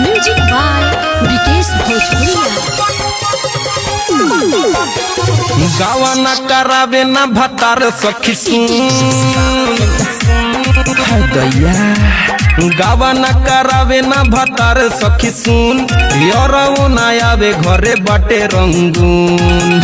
Music by Vikesh भोजपुरिया। गावा न करावे न भतार सखी सुन दैया गावा न करावे न भतार सखी सुन यरऊ न आवे घरे बाटे रंगून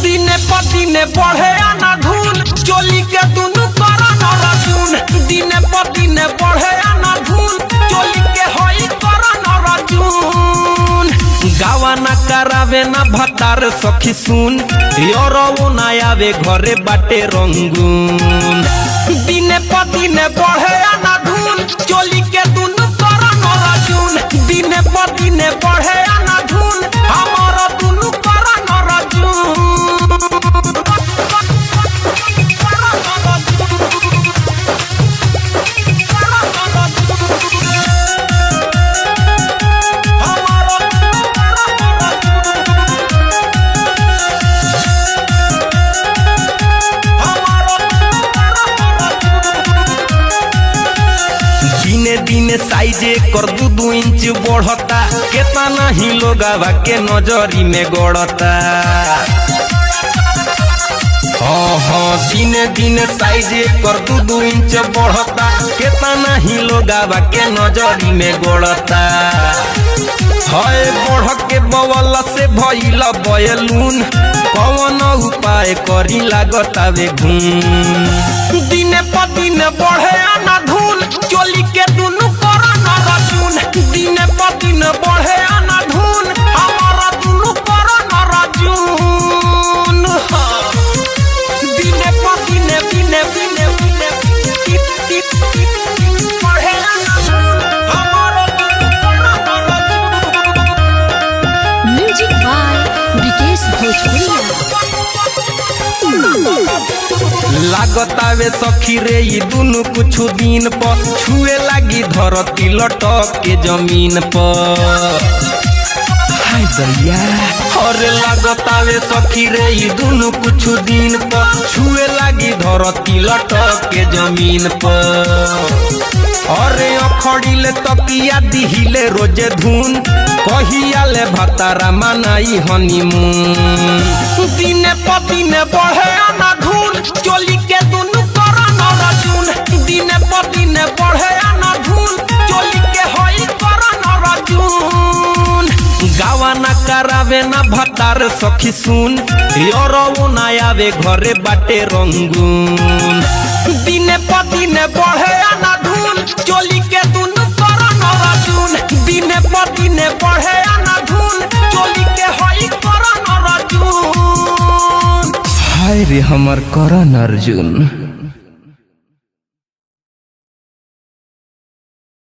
दिने पदिने बढ़े आना धून चोली के दुनु करा न रजून दिने पदिने बढ़े आना धून चोली के होई करा न रजून गावा न करावे न भतार सखी सुन यरऊ न आवे घरे बाटे रंगून दिने पदिने बढ़े आना धून चोली के दुनु करा न रजून दिने पदिने बढ़े आना धून हमारा दुनु करा न रजून दिने दिने साइजे कर 2 इंच बढ़ता केतना ही लोगावा के नजरी में गड़ता हाँ दिने दिने साइजे कर 2 इंच बढ़ता केतना ही लोगावा के नजरी में गड़ता है बढ़ के बवल से भइल बयलून कौन उपाय करी लागतावे घूम दिने पदिने बढ़े आना धून चोली के दुनु करा न रजून दिने पदिने बढ़े आना धून हमारा दुनु करा न रजून दिने पदिने दिने दिने दिने बढ़े आना धून हमारा दुनु करा न रजून। म्यूजिक बाय विकेश भोजपुरिया। लागतावे सखी रे ई दुनु कुछ दिन पर छुए लागी धरती लटक के जमीन पर हाय दैया और लागतावे सखी रे ई दुनु कुछ दिन पर छुए लागी धरती लटक के जमीन पर अरे अखड़िले तकिया दिहिले रोजे धुन कहिया ले भतारा मनाई हनीमून दिने पदिने बढ़े आना धुन चोली के दुनु करा न रजून दिने पदिने बढ़े आना धुन चोली के होई करा न रजून गावा न करावे न भतार सखी सुन यरऊ न आवे घरे बाटे रंगून दिने पदिने बढ़े आना धुन चोली के दुनु करा न रजून दिने पदिने बढ़े आना धुन चोली के होई करा न रजून हाय रे हमर करण अर्जुन।